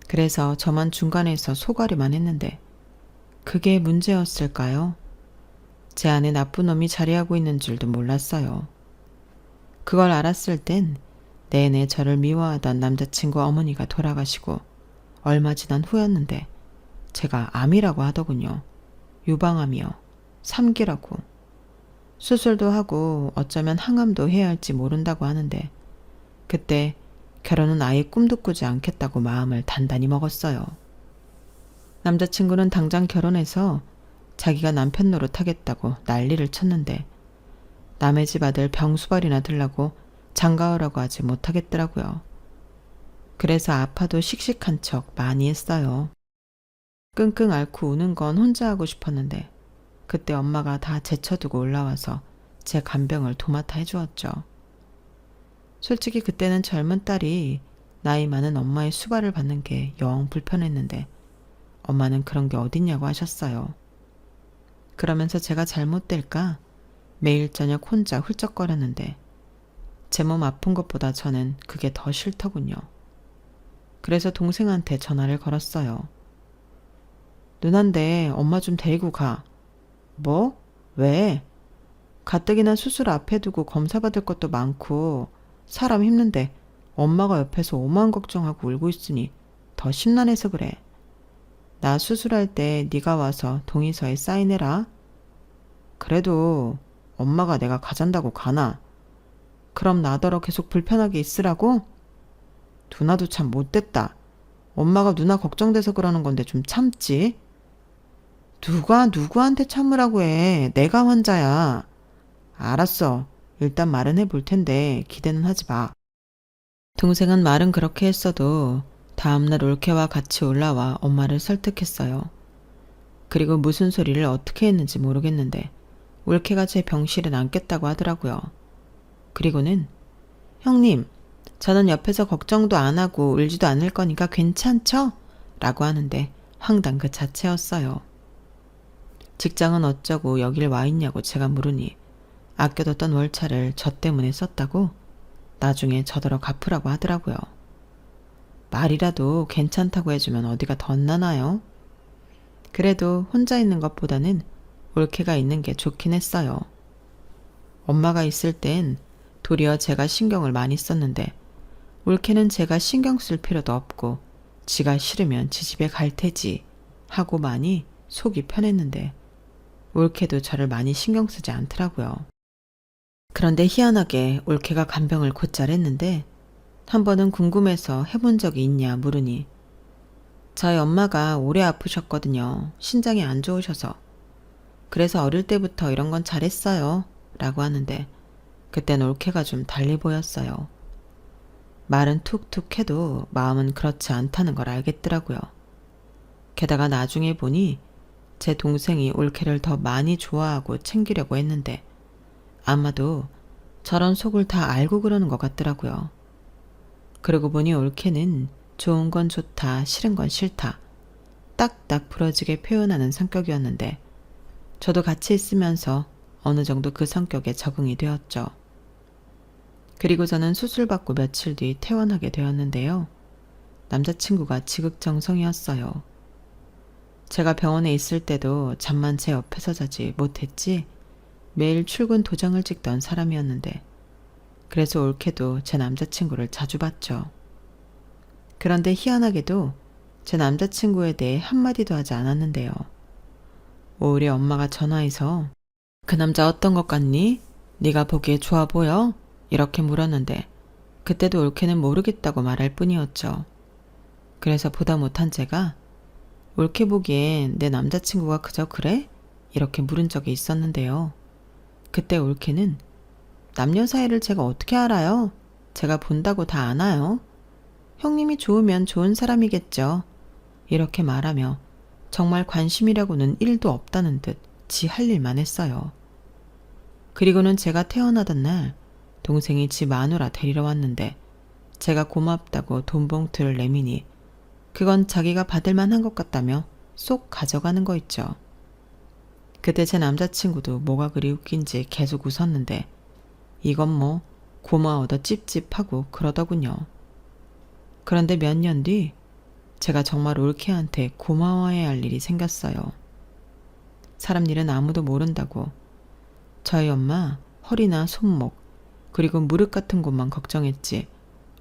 그래서 저만 중간에서 소가리만 했는데 그게 문제였을까요? 제 안에 나쁜 놈이 자리하고 있는 줄도 몰랐어요. 그걸 알았을 땐 내내 저를 미워하던 남자친구 어머니가 돌아가시고 얼마 지난 후였는데 제가 암이라고 하더군요. 유방암이요. 3기라고. 수술도 하고 어쩌면 항암도 해야 할지 모른다고 하는데 그때 결혼은 아예 꿈도 꾸지 않겠다고 마음을 단단히 먹었어요. 남자친구는 당장 결혼해서 자기가 남편 노릇하겠다고 난리를 쳤는데 남의 집 아들 병수발이나 들라고 장가오라고 하지 못하겠더라고요. 그래서 아파도 씩씩한 척 많이 했어요. 끙끙 앓고 우는 건 혼자 하고 싶었는데 그때 엄마가 다 제쳐두고 올라와서 제 간병을 도맡아 해주었죠. 솔직히 그때는 젊은 딸이 나이 많은 엄마의 수발을 받는 게 영 불편했는데 엄마는 그런 게 어딨냐고 하셨어요. 그러면서 제가 잘못될까 매일 저녁 혼자 훌쩍거렸는데 제 몸 아픈 것보다 저는 그게 더 싫더군요. 그래서 동생한테 전화를 걸었어요. 누난데 엄마 좀 데리고 가. 뭐? 왜? 가뜩이나 수술 앞에 두고 검사 받을 것도 많고 사람 힘든데 엄마가 옆에서 오만 걱정하고 울고 있으니 더 심란해서 그래. 나 수술할 때 네가 와서 동의서에 사인해라. 그래도 엄마가 내가 가잔다고 가나? 그럼 나더러 계속 불편하게 있으라고? 누나도 참 못됐다. 엄마가 누나 걱정돼서 그러는 건데 좀 참지. 누가 누구한테 참으라고 해. 내가 환자야. 알았어. 일단 말은 해볼 텐데 기대는 하지 마. 동생은 말은 그렇게 했어도 다음날 올케와 같이 올라와 엄마를 설득했어요. 그리고 무슨 소리를 어떻게 했는지 모르겠는데 올케가 제 병실에 남겠다고 하더라고요. 그리고는 형님, 저는 옆에서 걱정도 안 하고 울지도 않을 거니까 괜찮죠? 라고 하는데 황당 그 자체였어요. 직장은 어쩌고 여길 와 있냐고 제가 물으니 아껴뒀던 월차를 저 때문에 썼다고 나중에 저더러 갚으라고 하더라고요. 말이라도 괜찮다고 해주면 어디가 덧나나요? 그래도 혼자 있는 것보다는 올케가 있는 게 좋긴 했어요. 엄마가 있을 땐 도리어 제가 신경을 많이 썼는데 올케는 제가 신경 쓸 필요도 없고 지가 싫으면 지 집에 갈 테지 하고 많이 속이 편했는데 올케도 저를 많이 신경 쓰지 않더라고요. 그런데 희한하게 올케가 간병을 곧잘 했는데 한 번은 궁금해서 해본 적이 있냐 물으니 저희 엄마가 오래 아프셨거든요. 신장이 안 좋으셔서. 그래서 어릴 때부터 이런 건 잘했어요. 라고 하는데 그땐 올케가 좀 달리 보였어요. 말은 툭툭 해도 마음은 그렇지 않다는 걸 알겠더라고요. 게다가 나중에 보니 제 동생이 올케를 더 많이 좋아하고 챙기려고 했는데 아마도 저런 속을 다 알고 그러는 것 같더라고요. 그러고 보니 올케는 좋은 건 좋다, 싫은 건 싫다 딱딱 부러지게 표현하는 성격이었는데 저도 같이 있으면서 어느 정도 그 성격에 적응이 되었죠. 그리고 저는 수술받고 며칠 뒤 퇴원하게 되었는데요. 남자친구가 지극정성이었어요. 제가 병원에 있을 때도 잠만 제 옆에서 자지 못했지 매일 출근 도장을 찍던 사람이었는데 그래서 올케도 제 남자친구를 자주 봤죠. 그런데 희한하게도 제 남자친구에 대해 한마디도 하지 않았는데요. 오히려 엄마가 전화해서 그 남자 어떤 것 같니? 네가 보기에 좋아 보여? 이렇게 물었는데 그때도 올케는 모르겠다고 말할 뿐이었죠. 그래서 보다 못한 제가 올케 보기엔 내 남자친구가 그저 그래? 이렇게 물은 적이 있었는데요. 그때 올케는 남녀 사이를 제가 어떻게 알아요? 제가 본다고 다 아나요? 형님이 좋으면 좋은 사람이겠죠. 이렇게 말하며 정말 관심이라고는 1도 없다는 듯 지 할 일만 했어요. 그리고는 제가 태어나던 날 동생이 지 마누라 데리러 왔는데 제가 고맙다고 돈 봉투를 내미니 그건 자기가 받을 만한 것 같다며 쏙 가져가는 거 있죠. 그때 제 남자친구도 뭐가 그리 웃긴지 계속 웃었는데 이건 뭐 고마워도 찝찝하고 그러더군요. 그런데 몇 년 뒤 제가 정말 올케한테 고마워해야 할 일이 생겼어요. 사람 일은 아무도 모른다고 저희 엄마 허리나 손목 그리고 무릎 같은 곳만 걱정했지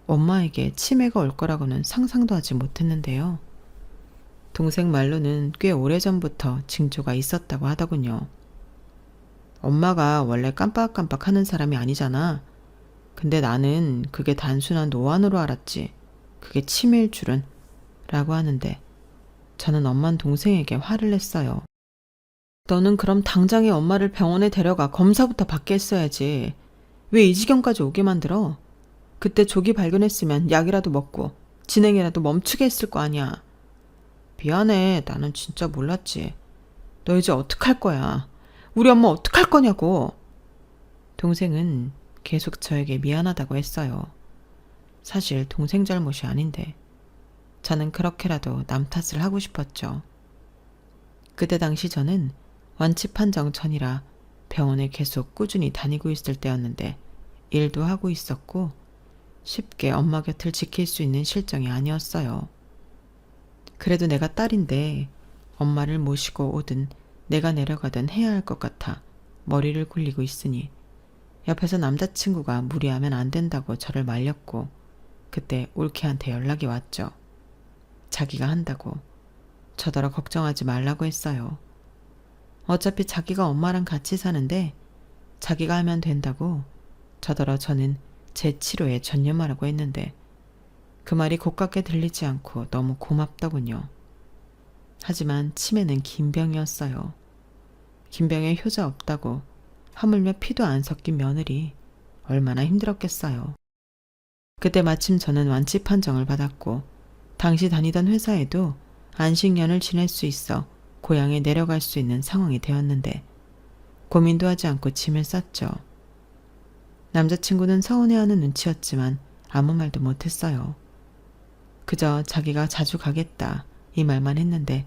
엄마에게 치매가 올 거라고는 상상도 하지 못했는데요. 동생 말로는 꽤 오래전부터 징조가 있었다고 하더군요. 엄마가 원래 깜빡깜빡 하는 사람이 아니잖아. 근데 나는 그게 단순한 노안으로 알았지. 그게 치매일 줄은. 라고 하는데 저는 엄만 동생에게 화를 냈어요. 너는 그럼 당장에 엄마를 병원에 데려가 검사부터 받게 했어야지. 왜 이 지경까지 오게 만들어? 그때 조기 발견했으면 약이라도 먹고 진행이라도 멈추게 했을 거 아니야. 미안해. 나는 진짜 몰랐지. 너 이제 어떡할 거야? 우리 엄마 어떡할 거냐고. 동생은 계속 저에게 미안하다고 했어요. 사실 동생 잘못이 아닌데 저는 그렇게라도 남 탓을 하고 싶었죠. 그때 당시 저는 완치 판정 전이라 병원에 계속 꾸준히 다니고 있을 때였는데 일도 하고 있었고 쉽게 엄마 곁을 지킬 수 있는 실정이 아니었어요. 그래도 내가 딸인데 엄마를 모시고 오든 내가 내려가든 해야 할 것 같아 머리를 굴리고 있으니 옆에서 남자친구가 무리하면 안 된다고 저를 말렸고 그때 올케한테 연락이 왔죠. 자기가 한다고 저더러 걱정하지 말라고 했어요. 어차피 자기가 엄마랑 같이 사는데 자기가 하면 된다고 저더러 저는 제 치료에 전념하라고 했는데 그 말이 고깝게 들리지 않고 너무 고맙더군요. 하지만 치매는 긴 병이었어요. 긴 병에 효자 없다고 하물며 피도 안 섞인 며느리 얼마나 힘들었겠어요. 그때 마침 저는 완치 판정을 받았고 당시 다니던 회사에도 안식년을 지낼 수 있어 고향에 내려갈 수 있는 상황이 되었는데 고민도 하지 않고 짐을 쌌죠. 남자친구는 서운해하는 눈치였지만 아무 말도 못했어요. 그저 자기가 자주 가겠다 이 말만 했는데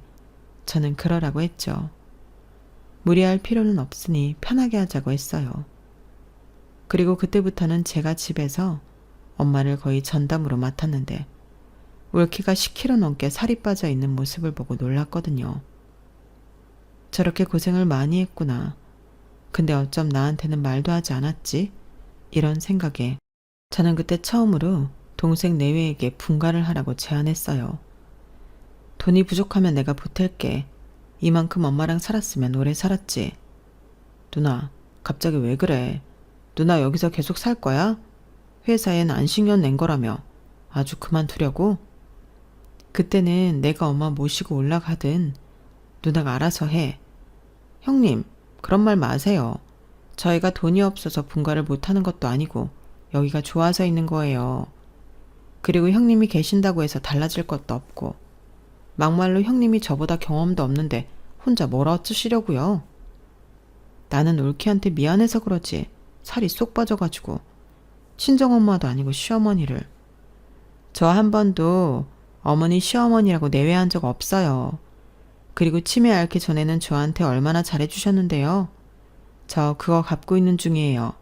저는 그러라고 했죠. 무리할 필요는 없으니 편하게 하자고 했어요. 그리고 그때부터는 제가 집에서 엄마를 거의 전담으로 맡았는데 올케가 10kg 넘게 살이 빠져 있는 모습을 보고 놀랐거든요. 저렇게 고생을 많이 했구나. 근데 어쩜 나한테는 말도 하지 않았지? 이런 생각에 저는 그때 처음으로 동생 내외에게 분가를 하라고 제안했어요. 돈이 부족하면 내가 보탤게. 이만큼 엄마랑 살았으면 오래 살았지. 누나, 갑자기 왜 그래? 누나 여기서 계속 살 거야? 회사엔 안식년 낸 거라며. 아주 그만두려고? 그때는 내가 엄마 모시고 올라가든 누나가 알아서 해. 형님, 그런 말 마세요. 저희가 돈이 없어서 분가를 못하는 것도 아니고 여기가 좋아서 있는 거예요. 그리고 형님이 계신다고 해서 달라질 것도 없고 막말로 형님이 저보다 경험도 없는데 혼자 뭘 어쩌시려고요? 나는 올케한테 미안해서 그러지 살이 쏙 빠져가지고 친정엄마도 아니고 시어머니를 저 한 번도 어머니 시어머니라고 내외한 적 없어요. 그리고 치매 앓기 전에는 저한테 얼마나 잘해주셨는데요. 저 그거 갚고 있는 중이에요.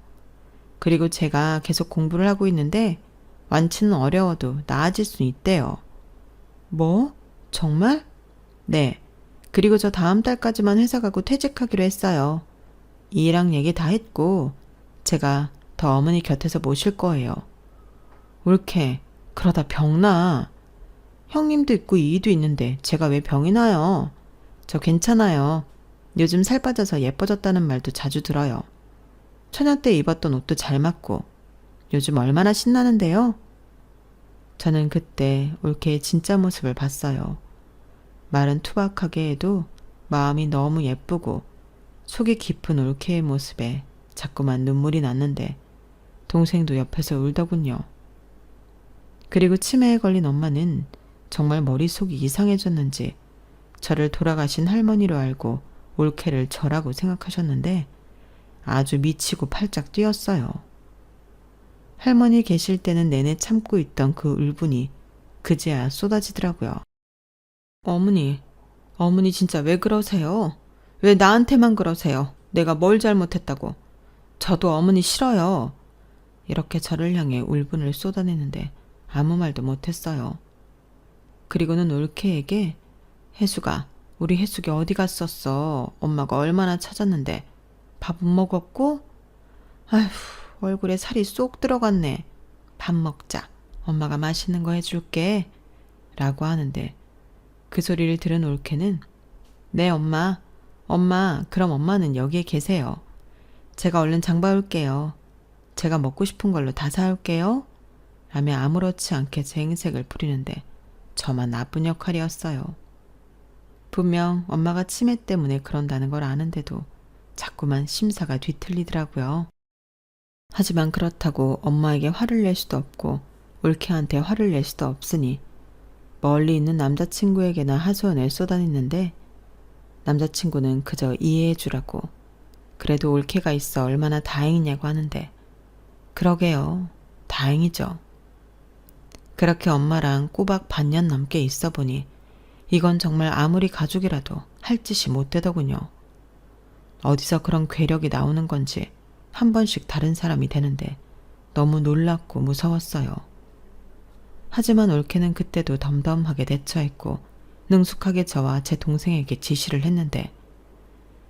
그리고 제가 계속 공부를 하고 있는데 완치는 어려워도 나아질 수 있대요. 뭐? 정말? 네. 그리고 저 다음 달까지만 회사 가고 퇴직하기로 했어요. 이랑 얘기 다 했고 제가 더 어머니 곁에서 모실 거예요. 올케, 그러다 병나. 형님도 있고 이도 있는데 제가 왜 병이 나요? 저 괜찮아요. 요즘 살 빠져서 예뻐졌다는 말도 자주 들어요. 처녀 때 입었던 옷도 잘 맞고 요즘 얼마나 신나는데요? 저는 그때 올케의 진짜 모습을 봤어요. 말은 투박하게 해도 마음이 너무 예쁘고 속이 깊은 올케의 모습에 자꾸만 눈물이 났는데 동생도 옆에서 울더군요. 그리고 치매에 걸린 엄마는 정말 머릿속이 이상해졌는지 저를 돌아가신 할머니로 알고 올케를 저라고 생각하셨는데 아주 미치고 팔짝 뛰었어요. 할머니 계실 때는 내내 참고 있던 그 울분이 그제야 쏟아지더라고요. 어머니 진짜 왜 그러세요? 왜 나한테만 그러세요? 내가 뭘 잘못했다고. 저도 어머니 싫어요. 이렇게 저를 향해 울분을 쏟아내는데 아무 말도 못했어요. 그리고는 올케에게 혜수가, 우리 혜숙이 어디 갔었어? 엄마가 얼마나 찾았는데 밥은 먹었고? 아휴, 얼굴에 살이 쏙 들어갔네. 밥 먹자. 엄마가 맛있는 거 해줄게. 라고 하는데 그 소리를 들은 올케는 네 엄마, 그럼 엄마는 여기에 계세요. 제가 얼른 장 봐올게요. 제가 먹고 싶은 걸로 다 사올게요. 라며 아무렇지 않게 제 행색을 부리는데 저만 나쁜 역할이었어요. 분명 엄마가 치매 때문에 그런다는 걸 아는데도 자꾸만 심사가 뒤틀리더라고요. 하지만 그렇다고 엄마에게 화를 낼 수도 없고 올케한테 화를 낼 수도 없으니 멀리 있는 남자친구에게나 하소연을 쏟아냈는데 남자친구는 그저 이해해주라고 그래도 올케가 있어 얼마나 다행이냐고 하는데 그러게요. 다행이죠. 그렇게 엄마랑 꼬박 반년 넘게 있어 보니 이건 정말 아무리 가족이라도 할 짓이 못 되더군요. 어디서 그런 괴력이 나오는 건지 한 번씩 다른 사람이 되는데 너무 놀랍고 무서웠어요. 하지만 올케는 그때도 덤덤하게 대처했고 능숙하게 저와 제 동생에게 지시를 했는데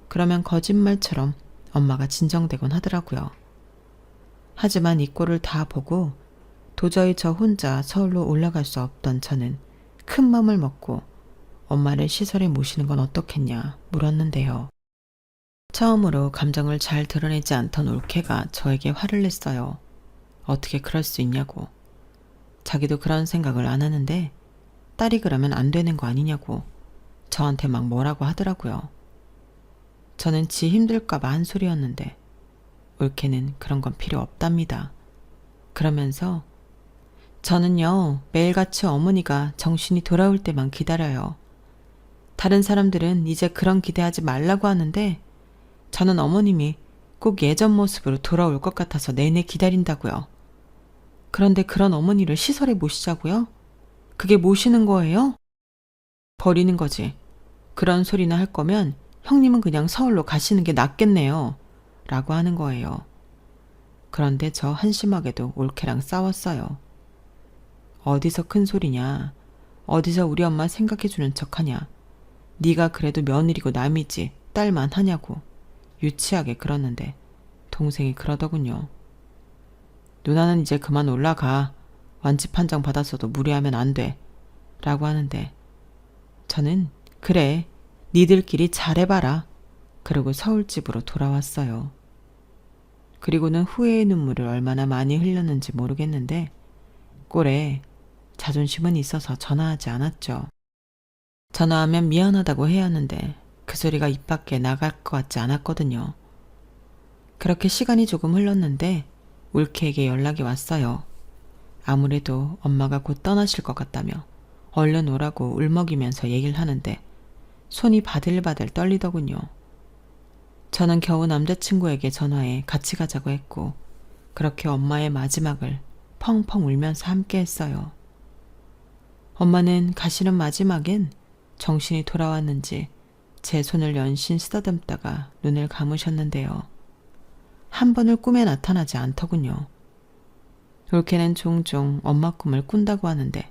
그러면 거짓말처럼 엄마가 진정되곤 하더라고요. 하지만 이 꼴을 다 보고 도저히 저 혼자 서울로 올라갈 수 없던 저는 큰 맘을 먹고 엄마를 시설에 모시는 건 어떻겠냐 물었는데요. 처음으로 감정을 잘 드러내지 않던 올케가 저에게 화를 냈어요. 어떻게 그럴 수 있냐고. 자기도 그런 생각을 안 하는데 딸이 그러면 안 되는 거 아니냐고 저한테 막 뭐라고 하더라고요. 저는 지 힘들까봐 한 소리였는데 올케는 그런 건 필요 없답니다. 그러면서 저는요 매일같이 어머니가 정신이 돌아올 때만 기다려요. 다른 사람들은 이제 그런 기대하지 말라고 하는데 저는 어머님이 꼭 예전 모습으로 돌아올 것 같아서 내내 기다린다고요. 그런데 그런 어머니를 시설에 모시자고요? 그게 모시는 거예요? 버리는 거지. 그런 소리나 할 거면 형님은 그냥 서울로 가시는 게 낫겠네요. 라고 하는 거예요. 그런데 저 한심하게도 올케랑 싸웠어요. 어디서 큰 소리냐. 어디서 우리 엄마 생각해주는 척하냐. 네가 그래도 며느리고 남이지 딸만 하냐고 유치하게 그러는데 동생이 그러더군요. 누나는 이제 그만 올라가. 완치 판정 받았어도 무리하면 안 돼. 라고 하는데 저는 그래 니들끼리 잘해봐라. 그러고 서울집으로 돌아왔어요. 그리고는 후회의 눈물을 얼마나 많이 흘렸는지 모르겠는데 꼴에 자존심은 있어서 전화하지 않았죠. 전화하면 미안하다고 해야 하는데 그 소리가 입 밖에 나갈 것 같지 않았거든요. 그렇게 시간이 조금 흘렀는데 올케에게 연락이 왔어요. 아무래도 엄마가 곧 떠나실 것 같다며 얼른 오라고 울먹이면서 얘기를 하는데 손이 바들바들 떨리더군요. 저는 겨우 남자친구에게 전화해 같이 가자고 했고 그렇게 엄마의 마지막을 펑펑 울면서 함께 했어요. 엄마는 가시는 마지막엔 정신이 돌아왔는지 제 손을 연신 쓰다듬다가 눈을 감으셨는데요. 한 번을 꿈에 나타나지 않더군요. 올케는 종종 엄마 꿈을 꾼다고 하는데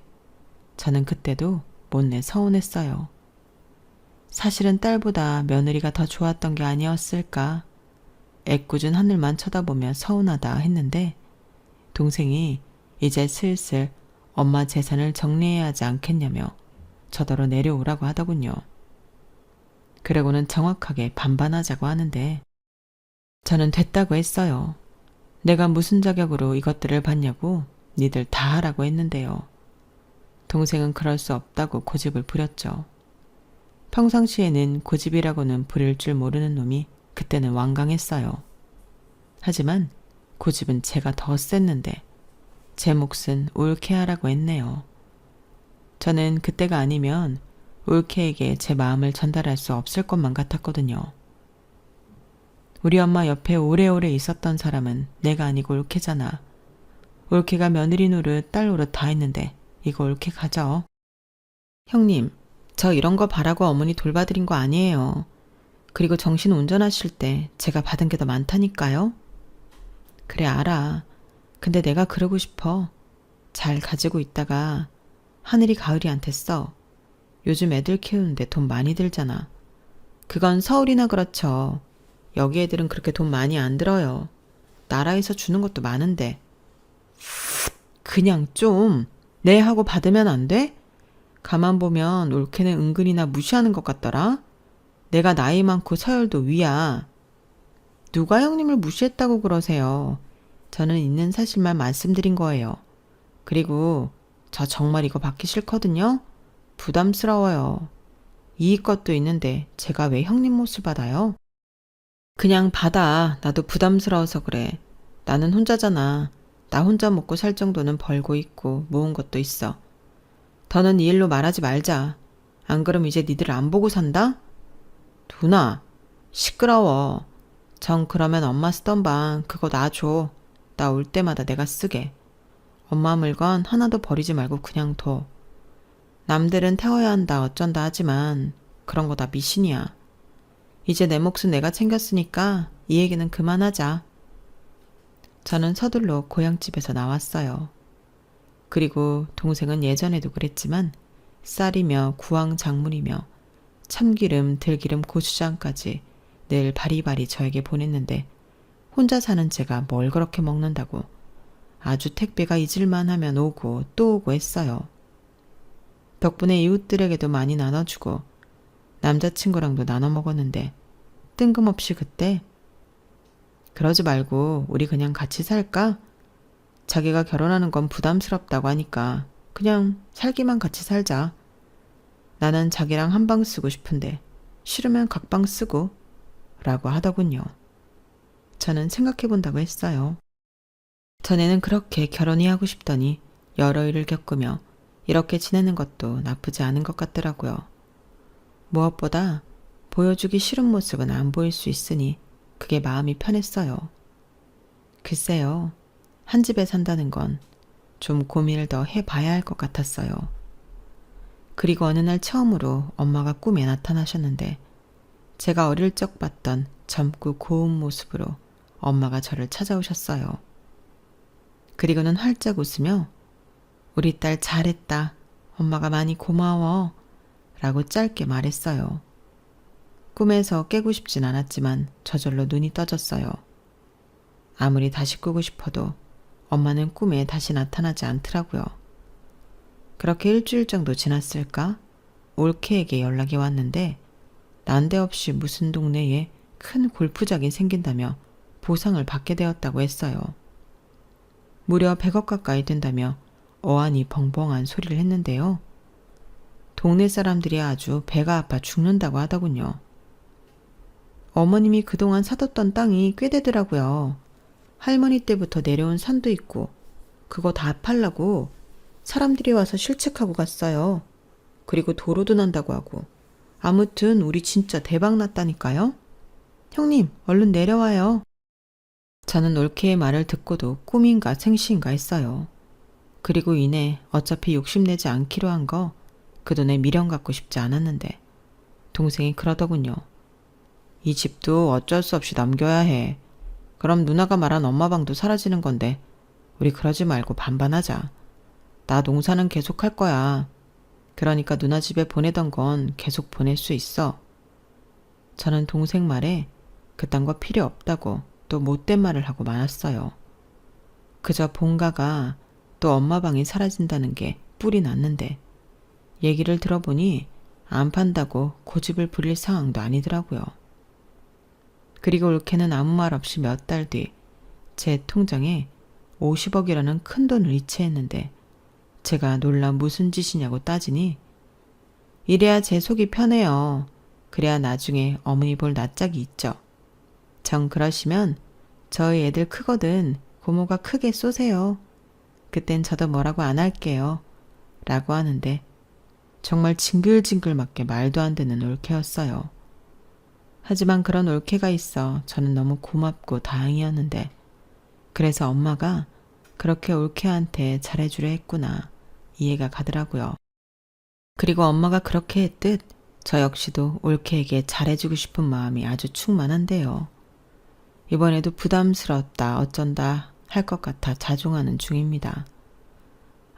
저는 그때도 못내 서운했어요. 사실은 딸보다 며느리가 더 좋았던 게 아니었을까. 애꿎은 하늘만 쳐다보며 서운하다 했는데 동생이 이제 슬슬 엄마 재산을 정리해야 하지 않겠냐며 저더러 내려오라고 하더군요. 그러고는 정확하게 반반하자고 하는데 저는 됐다고 했어요. 내가 무슨 자격으로 이것들을 받냐고 니들 다 하라고 했는데요. 동생은 그럴 수 없다고 고집을 부렸죠. 평상시에는 고집이라고는 부릴 줄 모르는 놈이 그때는 완강했어요. 하지만 고집은 제가 더 셌는데 제 몫은 올케 하라고 했네요. 저는 그때가 아니면 올케에게 제 마음을 전달할 수 없을 것만 같았거든요. 우리 엄마 옆에 오래오래 있었던 사람은 내가 아니고 올케잖아. 올케가 며느리 노릇 딸 노릇 다 했는데 이거 올케 가져. 형님, 저 이런 거 바라고 어머니 돌봐드린 거 아니에요. 그리고 정신 운전하실 때 제가 받은 게 더 많다니까요. 그래 알아. 근데 내가 그러고 싶어. 잘 가지고 있다가 하늘이 가을이한테 써. 요즘 애들 키우는데 돈 많이 들잖아. 그건 서울이나 그렇죠. 여기 애들은 그렇게 돈 많이 안 들어요. 나라에서 주는 것도 많은데. 그냥 좀 네 하고 받으면 안 돼? 가만 보면 올케는 은근히나 무시하는 것 같더라. 내가 나이 많고 서열도 위야. 누가 형님을 무시했다고 그러세요. 저는 있는 사실만 말씀드린 거예요. 그리고 저 정말 이거 받기 싫거든요. 부담스러워요. 이익 것도 있는데 제가 왜 형님 몫을 받아요? 그냥 받아. 나도 부담스러워서 그래. 나는 혼자잖아. 나 혼자 먹고 살 정도는 벌고 있고 모은 것도 있어. 더는 이 일로 말하지 말자. 안 그럼 이제 니들 안 보고 산다? 누나, 시끄러워. 정 그러면 엄마 쓰던 방 그거 놔줘. 나 올 때마다 내가 쓰게. 엄마 물건 하나도 버리지 말고 그냥 둬. 남들은 태워야 한다 어쩐다 하지만 그런 거 다 미신이야. 이제 내 몫은 내가 챙겼으니까 이 얘기는 그만하자. 저는 서둘러 고향집에서 나왔어요. 그리고 동생은 예전에도 그랬지만 쌀이며 구황작물이며 참기름, 들기름, 고추장까지 늘 바리바리 저에게 보냈는데 혼자 사는 제가 뭘 그렇게 먹는다고 아주 택배가 잊을만 하면 오고 또 오고 했어요. 덕분에 이웃들에게도 많이 나눠주고 남자친구랑도 나눠 먹었는데 뜬금없이 그때 그러지 말고 우리 그냥 같이 살까? 자기가 결혼하는 건 부담스럽다고 하니까 그냥 살기만 같이 살자. 나는 자기랑 한 방 쓰고 싶은데 싫으면 각방 쓰고 라고 하더군요. 저는 생각해 본다고 했어요. 전에는 그렇게 결혼이 하고 싶더니 여러 일을 겪으며 이렇게 지내는 것도 나쁘지 않은 것 같더라고요. 무엇보다 보여주기 싫은 모습은 안 보일 수 있으니 그게 마음이 편했어요. 글쎄요, 한 집에 산다는 건 좀 고민을 더 해봐야 할 것 같았어요. 그리고 어느 날 처음으로 엄마가 꿈에 나타나셨는데 제가 어릴 적 봤던 젊고 고운 모습으로 엄마가 저를 찾아오셨어요. 그리고는 활짝 웃으며 우리 딸 잘했다. 엄마가 많이 고마워. 라고 짧게 말했어요. 꿈에서 깨고 싶진 않았지만 저절로 눈이 떠졌어요. 아무리 다시 꾸고 싶어도 엄마는 꿈에 다시 나타나지 않더라고요. 그렇게 일주일 정도 지났을까? 올케에게 연락이 왔는데 난데없이 무슨 동네에 큰 골프장이 생긴다며 보상을 받게 되었다고 했어요. 무려 100억 가까이 된다며 어안이 벙벙한 소리를 했는데요. 동네 사람들이 아주 배가 아파 죽는다고 하더군요. 어머님이 그동안 사뒀던 땅이 꽤 되더라고요. 할머니 때부터 내려온 산도 있고 그거 다 팔라고 사람들이 와서 실측하고 갔어요. 그리고 도로도 난다고 하고 아무튼 우리 진짜 대박 났다니까요. 형님 얼른 내려와요. 저는 올케의 말을 듣고도 꿈인가 생시인가 했어요. 그리고 이내 어차피 욕심내지 않기로 한 거 그 돈에 미련 갖고 싶지 않았는데 동생이 그러더군요. 이 집도 어쩔 수 없이 넘겨야 해. 그럼 누나가 말한 엄마 방도 사라지는 건데 우리 그러지 말고 반반하자. 나 농사는 계속 할 거야. 그러니까 누나 집에 보내던 건 계속 보낼 수 있어. 저는 동생 말에 그딴 거 필요 없다고 또 못된 말을 하고 말았어요. 그저 본가가 또 엄마 방이 사라진다는 게 뿔이 났는데 얘기를 들어보니 안 판다고 고집을 부릴 상황도 아니더라고요. 그리고 올케는 아무 말 없이 몇 달 뒤 제 통장에 50억이라는 큰 돈을 이체했는데 제가 놀라 무슨 짓이냐고 따지니 이래야 제 속이 편해요. 그래야 나중에 어머니 볼 낯짝이 있죠. 정 그러시면 저희 애들 크거든 고모가 크게 쏘세요. 그땐 저도 뭐라고 안 할게요. 라고 하는데 정말 징글징글 맞게 말도 안 되는 올케였어요. 하지만 그런 올케가 있어 저는 너무 고맙고 다행이었는데 그래서 엄마가 그렇게 올케한테 잘해주려 했구나 이해가 가더라고요. 그리고 엄마가 그렇게 했듯 저 역시도 올케에게 잘해주고 싶은 마음이 아주 충만한데요. 이번에도 부담스럽다 어쩐다 할 것 같아 자중하는 중입니다.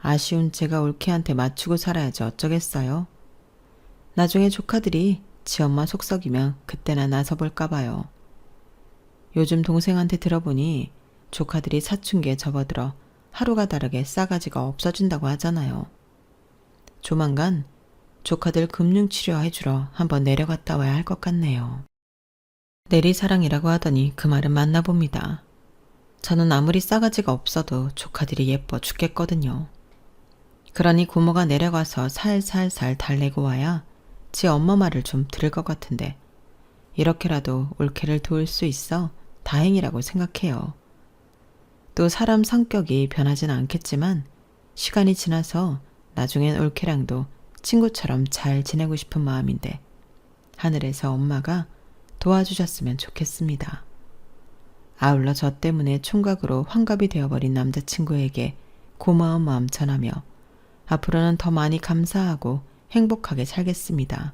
아쉬운 제가 올케한테 맞추고 살아야지 어쩌겠어요. 나중에 조카들이 지 엄마 속썩이면 그때나 나서볼까 봐요. 요즘 동생한테 들어보니 조카들이 사춘기에 접어들어 하루가 다르게 싸가지가 없어진다고 하잖아요. 조만간 조카들 금융치료 해주러 한번 내려갔다 와야 할 것 같네요. 내리사랑이라고 하더니 그 말은 맞나 봅니다. 저는 아무리 싸가지가 없어도 조카들이 예뻐 죽겠거든요. 그러니 고모가 내려가서 살살살 달래고 와야 지 엄마 말을 좀 들을 것 같은데 이렇게라도 올케를 도울 수 있어 다행이라고 생각해요. 또 사람 성격이 변하진 않겠지만 시간이 지나서 나중엔 올케랑도 친구처럼 잘 지내고 싶은 마음인데 하늘에서 엄마가 도와주셨으면 좋겠습니다. 아울러 저 때문에 총각으로 환갑이 되어버린 남자친구에게 고마운 마음 전하며 앞으로는 더 많이 감사하고 행복하게 살겠습니다.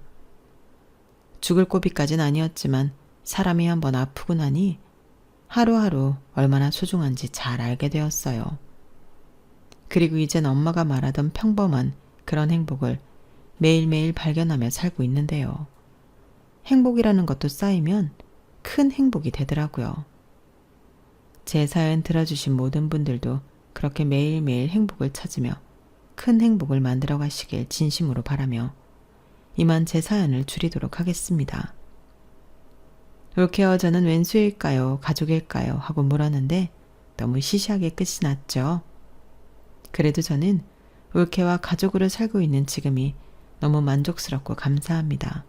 죽을 고비까진 아니었지만 사람이 한번 아프고 나니 하루하루 얼마나 소중한지 잘 알게 되었어요. 그리고 이젠 엄마가 말하던 평범한 그런 행복을 매일매일 발견하며 살고 있는데요. 행복이라는 것도 쌓이면 큰 행복이 되더라고요. 제 사연 들어주신 모든 분들도 그렇게 매일매일 행복을 찾으며 큰 행복을 만들어 가시길 진심으로 바라며 이만 제 사연을 줄이도록 하겠습니다. 올케와 저는 왼수일까요? 가족일까요? 하고 물었는데 너무 시시하게 끝이 났죠. 그래도 저는 올케와 가족으로 살고 있는 지금이 너무 만족스럽고 감사합니다.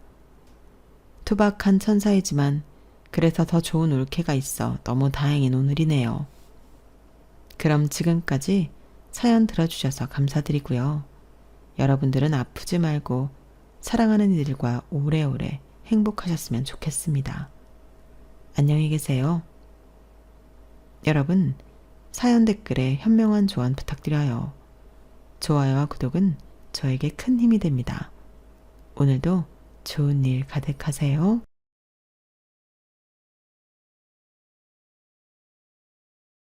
투박한 천사이지만 그래서 더 좋은 올케가 있어 너무 다행인 오늘이네요. 그럼 지금까지 사연 들어주셔서 감사드리고요. 여러분들은 아프지 말고 사랑하는 이들과 오래오래 행복하셨으면 좋겠습니다. 안녕히 계세요. 여러분, 사연 댓글에 현명한 조언 부탁드려요. 좋아요와 구독은 저에게 큰 힘이 됩니다. 오늘도 좋은 일 가득하세요.